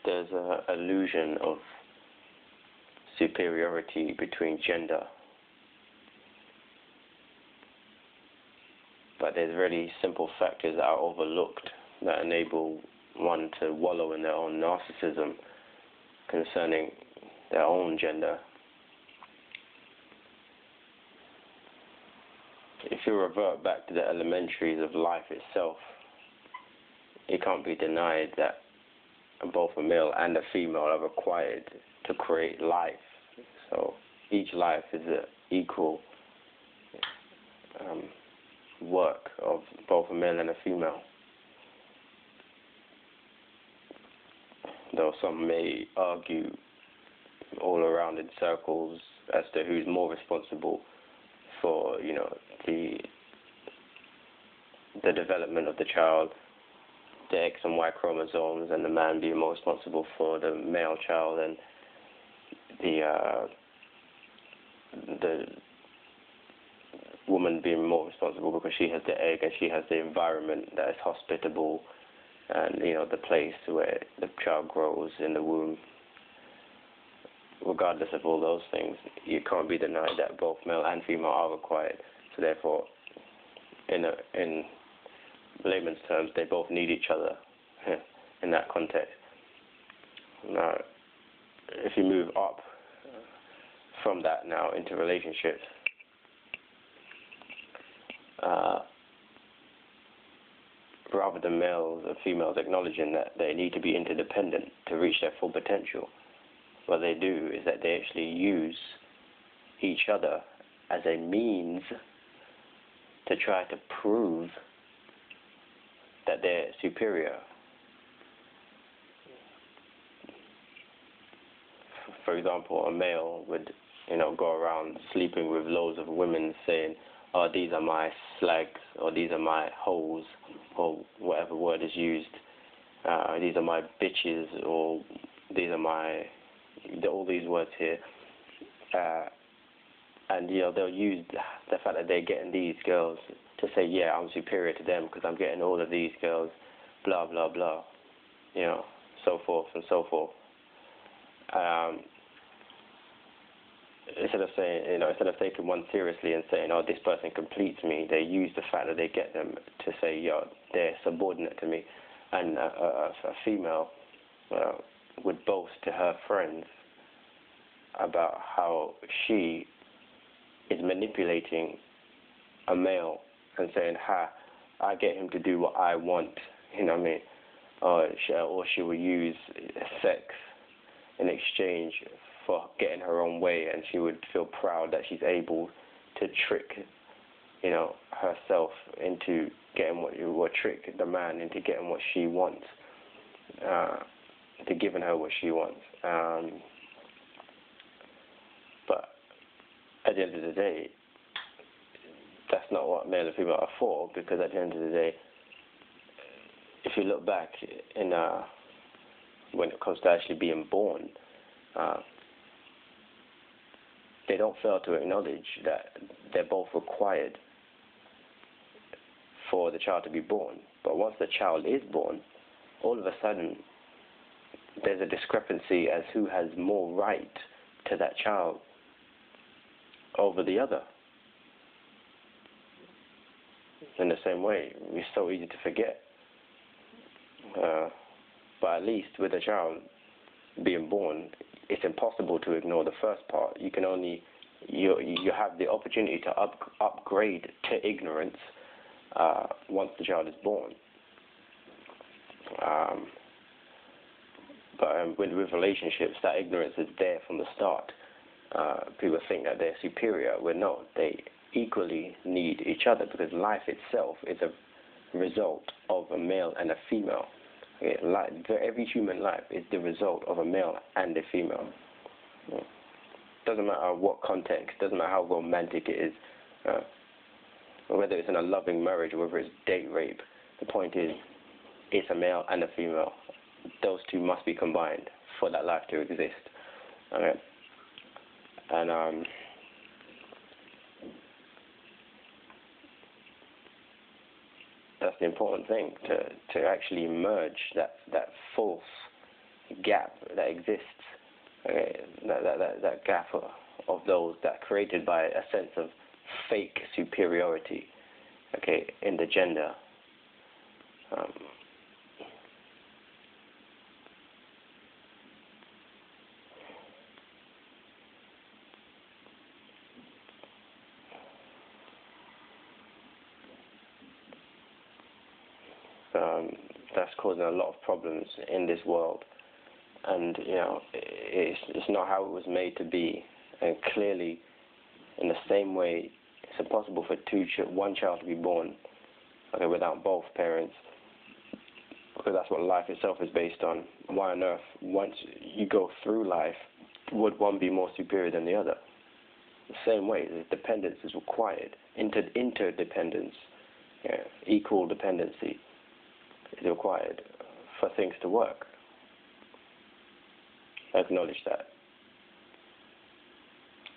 there's an illusion of superiority between gender, but there's really simple factors that are overlooked that enable one to wallow in their own narcissism concerning their own gender. If you revert back to the elementaries of life itself, it can't be denied that both a male and a female are required to create life. So each life is an equal work of both a male and a female. Though some may argue all around in circles as to who's more responsible for, the development of the child, the X and Y chromosomes, and the man being more responsible for the male child, and the woman being more responsible because she has the egg and she has the environment that is hospitable, and the place where the child grows in the womb. Regardless of all those things, you can't be denied that both male and female are required. So therefore, in layman's terms, they both need each other in that context. Now, if you move up from that now into relationships, rather than males and females acknowledging that they need to be interdependent to reach their full potential, what they do is that they actually use each other as a means to try to prove that they're superior. For example, a male would, go around sleeping with loads of women saying, "Oh, these are my slags," or "These are my hoes," or whatever word is used. "These are my bitches," or "These are my..." all these words here. And, they'll use the fact that they're getting these girls to say, "Yeah, I'm superior to them because I'm getting all of these girls," blah, blah, blah, so forth and so forth. Instead of saying, instead of taking one seriously and saying, "Oh, this person completes me," they use the fact that they get them to say, "Yo, they're subordinate to me." And a female would boast to her friends about how she is manipulating a male and saying, I get him to do what I want, or she will use sex in exchange for getting her own way, and she would feel proud that she's able to trick, herself into getting or trick the man into getting what she wants, to giving her what she wants. But at the end of the day, that's not what male and female are for, because at the end of the day, if you look back when it comes to actually being born, they don't fail to acknowledge that they're both required for the child to be born. But once the child is born, all of a sudden there's a discrepancy as who has more right to that child over the other. In the same way, it's so easy to forget. But at least with a child being born, it's impossible to ignore the first part. You can only, you have the opportunity to upgrade to ignorance once the child is born. But with relationships, that ignorance is there from the start. People think that they're superior. Well, no, they equally need each other, because life itself is a result of a male and a female. Okay, every human life is the result of a male and a female. Doesn't matter what context, doesn't matter how romantic it is, whether it's in a loving marriage or whether it's date rape. The point is, it's a male and a female. Those two must be combined for that life to exist. Okay? And that's the important thing, to actually merge that false gap that exists, okay, that gap of those that created by a sense of fake superiority, okay, in the gender. That's causing a lot of problems in this world, and it's not how it was made to be. And clearly, in the same way, it's impossible for one child to be born, okay, without both parents, because that's what life itself is based on. Why on earth, once you go through life, would one be more superior than the other? The same way, the dependence is required. Interdependence, equal dependency is required for things to work. I acknowledge that.